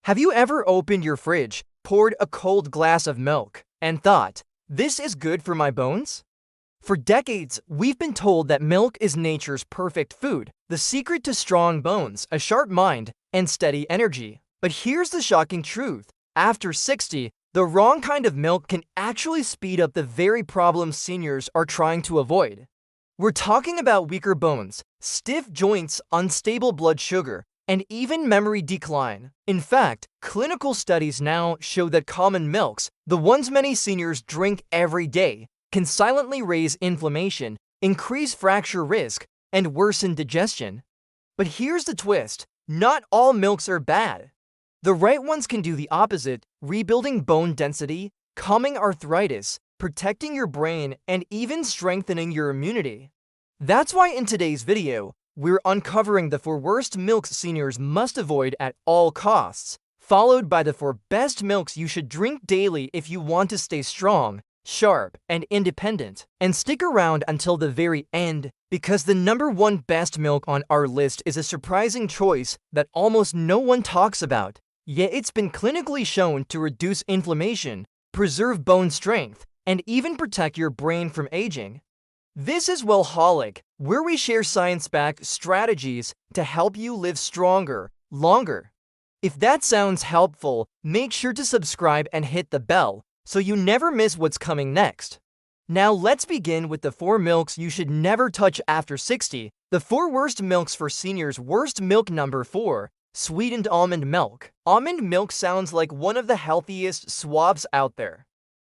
Have you ever opened your fridge, poured a cold glass of milk, and thought, this is good for my bones? For decades, we've been told that milk is nature's perfect food, the secret to strong bones, a sharp mind, and steady energy. But here's the shocking truth. After 60, the wrong kind of milk can actually speed up the very problems seniors are trying to avoid. We're talking about weaker bones, stiff joints, unstable blood sugar, and even memory decline. In fact, clinical studies now show that common milks, the ones many seniors drink every day, can silently raise inflammation, increase fracture risk, and worsen digestion. But here's the twist. Not all milks are bad. The right ones can do the opposite, rebuilding bone density, calming arthritis, protecting your brain, and even strengthening your immunity. That's why in today's video, we're uncovering the 4 worst milks seniors must avoid at all costs, followed by the 4 best milks you should drink daily if you want to stay strong, sharp, and independent. And stick around until the very end, because the number 1 best milk on our list is a surprising choice that almost no one talks about. Yet it's been clinically shown to reduce inflammation, preserve bone strength, and even protect your brain from aging. This is Holic, where we share science-backed strategies to help you live stronger, longer. If that sounds helpful, make sure to subscribe and hit the bell so you never miss what's coming next. Now let's begin with the 4 milks you should never touch after 60. The 4 worst milks for seniors. Worst milk number 4. Sweetened almond milk. Almond milk sounds like one of the healthiest swabs out there.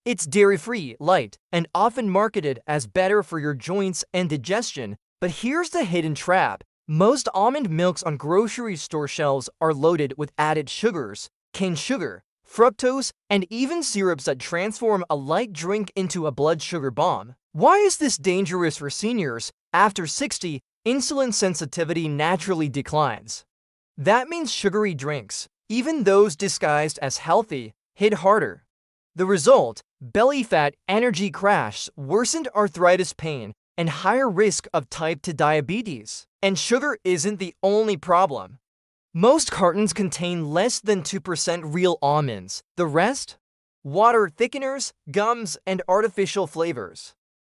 It's dairy-free, light, and often marketed as better for your joints and digestion. But here's the hidden trap. Most almond milks on grocery store shelves are loaded with added sugars, cane sugar, fructose, and even syrups that transform a light drink into a blood sugar bomb. Why is this dangerous for seniors? After 60, insulin sensitivity naturally declines. That means sugary drinks, even those disguised as healthy, hit harder. The result? Belly fat, energy crash, worsened arthritis pain, and higher risk of type 2 diabetes. And sugar isn't the only problem. Most cartons contain less than 2% real almonds. The rest? Water thickeners, gums, and artificial flavors.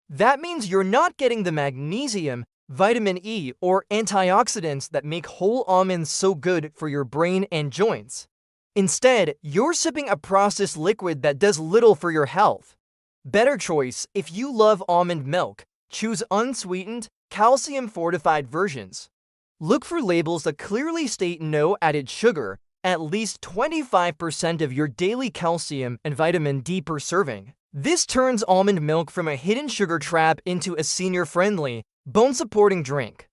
That means you're not getting the magnesium, vitamin E, or antioxidants that make whole almonds so good for your brain and joints. Instead, you're sipping a processed liquid that does little for your health. Better choice, if you love almond milk, choose unsweetened, calcium-fortified versions. Look for labels that clearly state no added sugar, at least 25% of your daily calcium and vitamin D per serving. This turns almond milk from a hidden sugar trap into a senior-friendly, bone-supporting drink.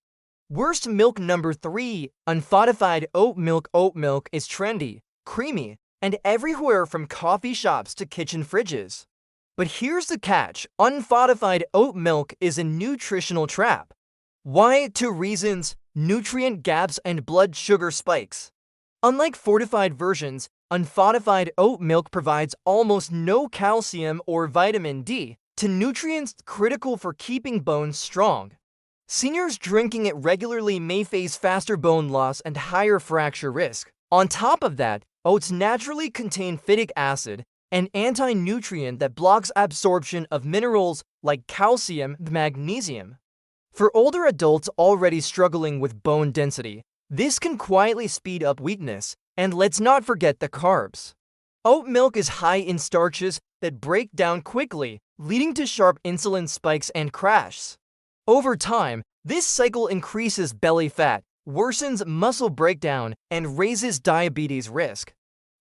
Worst milk number 3. Unfortified oat milk. Oat milk is trendy, creamy, and everywhere from coffee shops to kitchen fridges. But here's the catch. Unfortified oat milk is a nutritional trap. Why? 2 reasons: nutrient gaps and blood sugar spikes. Unlike fortified versions, unfortified oat milk provides almost no calcium or vitamin D, to nutrients critical for keeping bones strong. Seniors drinking it regularly may face faster bone loss and higher fracture risk. On top of that, oats naturally contain phytic acid, an anti-nutrient that blocks absorption of minerals like calcium and magnesium. For older adults already struggling with bone density, this can quietly speed up weakness. And let's not forget the carbs. Oat milk is high in starches that break down quickly, leading to sharp insulin spikes and crash. Over time, this cycle increases belly fat, worsens muscle breakdown, and raises diabetes risk.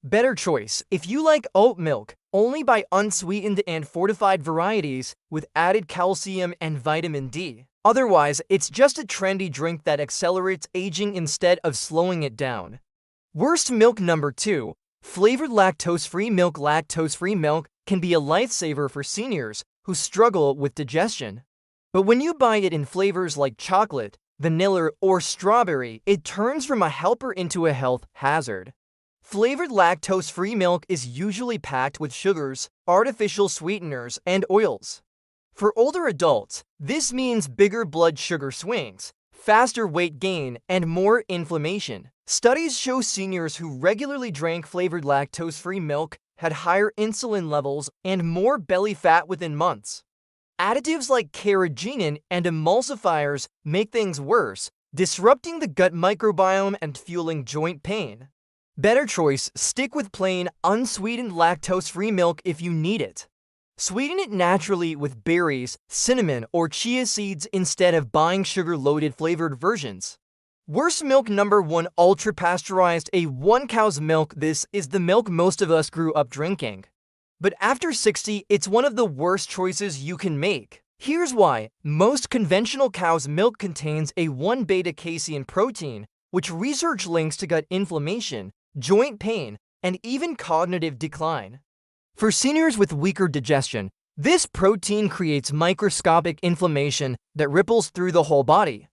Better choice, if you like oat milk, only buy unsweetened and fortified varieties with added calcium and vitamin D. Otherwise, it's just a trendy drink that accelerates aging instead of slowing it down. Worst milk number 2. Flavored lactose-free milk. Lactose-free milk can be a lifesaver for seniors who struggle with digestion. But when you buy it in flavors like chocolate, vanilla, or strawberry, it turns from a helper into a health hazard. Flavored lactose-free milk is usually packed with sugars, artificial sweeteners, and oils. For older adults, this means bigger blood sugar swings, faster weight gain, and more inflammation. Studies show seniors who regularly drank flavored lactose-free milk had higher insulin levels and more belly fat within months. Additives like carrageenan and emulsifiers make things worse, disrupting the gut microbiome and fueling joint pain. Better choice, stick with plain, unsweetened lactose-free milk if you need it. Sweeten it naturally with berries, cinnamon, or chia seeds instead of buying sugar-loaded flavored versions. Worst milk number 1, ultra-pasteurized A1 cow's milk. This is the milk most of us grew up drinking. But after 60, it's one of the worst choices you can make. Here's why. Most conventional cow's milk contains A1 beta-casein protein, which research links to gut inflammation, joint pain, and even cognitive decline. For seniors with weaker digestion, this protein creates microscopic inflammation that ripples through the whole body.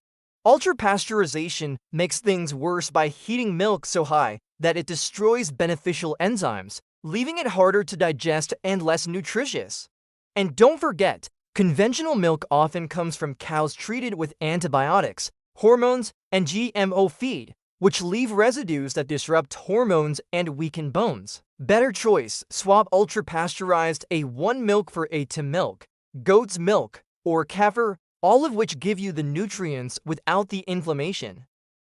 Ultra-pasteurization makes things worse by heating milk so high that it destroys beneficial enzymes, leaving it harder to digest and less nutritious. And don't forget, conventional milk often comes from cows treated with antibiotics, hormones, and GMO feed, which leave residues that disrupt hormones and weaken bones. Better choice, swap ultra-pasteurized A1 milk for A2 milk, goat's milk, or kefir, all of which give you the nutrients without the inflammation.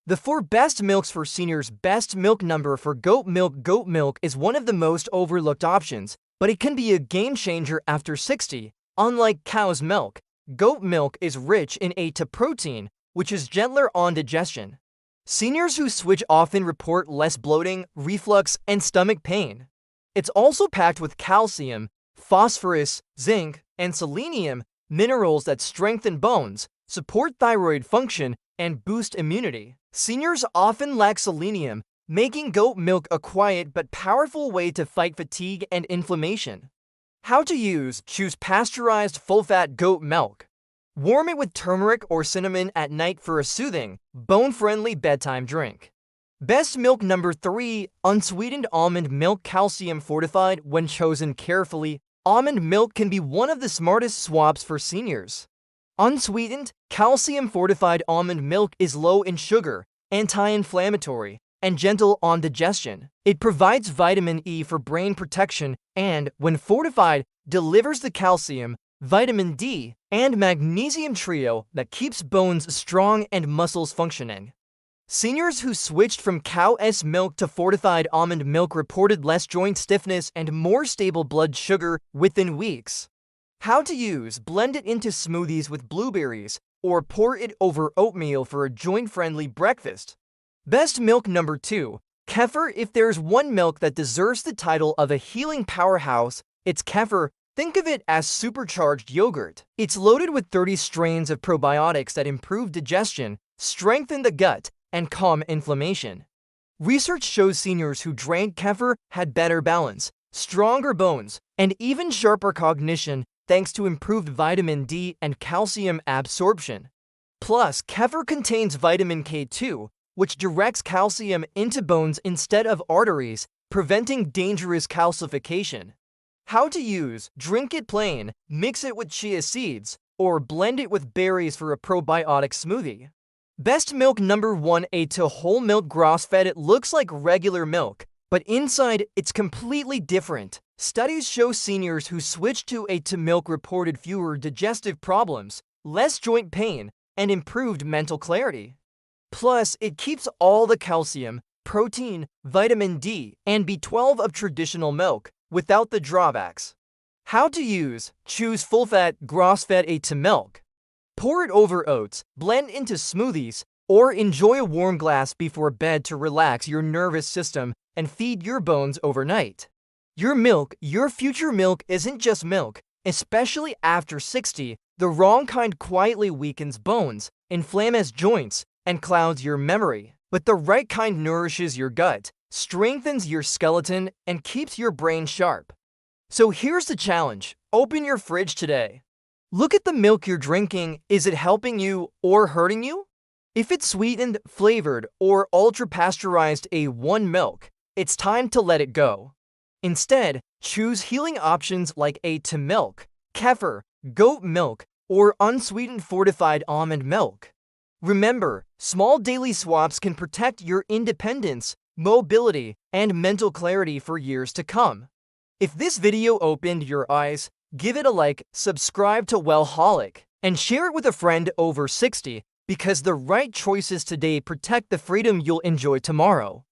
The 4 best milks for seniors. Best milk number for goat milk. Goat milk is one of the most overlooked options, but it can be a game changer after 60. Unlike cow's milk, goat milk is rich in A2 protein, which is gentler on digestion. Seniors who switch often report less bloating, reflux, and stomach pain. It's also packed with calcium, phosphorus, zinc, and selenium, minerals that strengthen bones, support thyroid function, and boost immunity. Seniors often lack selenium, making goat milk a quiet but powerful way to fight fatigue and inflammation. How to use: choose pasteurized full-fat goat milk. Warm it with turmeric or cinnamon at night for a soothing, bone-friendly bedtime drink. Best milk number 3, unsweetened almond milk. Calcium fortified. When chosen carefully, almond milk can be one of the smartest swaps for seniors. Unsweetened, calcium-fortified almond milk is low in sugar, anti-inflammatory, and gentle on digestion. It provides vitamin E for brain protection and, when fortified, delivers the calcium, vitamin D, and magnesium trio that keeps bones strong and muscles functioning. Seniors who switched from cow's milk to fortified almond milk reported less joint stiffness and more stable blood sugar within weeks. How to use: blend it into smoothies with blueberries, or pour it over oatmeal for a joint-friendly breakfast. Best milk number 2, kefir. If there's one milk that deserves the title of a healing powerhouse, it's kefir. Think of it as supercharged yogurt. It's loaded with 30 strains of probiotics that improve digestion, strengthen the gut, and calm inflammation. Research shows seniors who drank kefir had better balance, stronger bones, and even sharper cognition thanks to improved vitamin D and calcium absorption. Plus, kefir contains vitamin K2, which directs calcium into bones instead of arteries, preventing dangerous calcification. How to use: drink it plain, mix it with chia seeds, or blend it with berries for a probiotic smoothie. Best milk number 1, A2 whole milk grass-fed. It looks like regular milk, but inside it's completely different. Studies show seniors who switched to A2 milk reported fewer digestive problems, less joint pain, and improved mental clarity. Plus, it keeps all the calcium, protein, vitamin D, and B12 of traditional milk without the drawbacks. How to use: choose full-fat, grass-fed A2 milk. Pour it over oats, blend into smoothies, or enjoy a warm glass before bed to relax your nervous system and feed your bones overnight. Your milk, your future milk, isn't just milk, especially after 60. The wrong kind quietly weakens bones, inflames joints, and clouds your memory. But the right kind nourishes your gut, strengthens your skeleton, and keeps your brain sharp. So here's the challenge: open your fridge today. Look at the milk you're drinking. Is it helping you or hurting you? If it's sweetened, flavored, or ultra-pasteurized A1 milk, it's time to let it go. Instead, choose healing options like A2 milk, kefir, goat milk, or unsweetened fortified almond milk. Remember, small daily swaps can protect your independence, mobility, and mental clarity for years to come. If this video opened your eyes, give it a like, subscribe to Holic, and share it with a friend over 60, because the right choices today protect the freedom you'll enjoy tomorrow.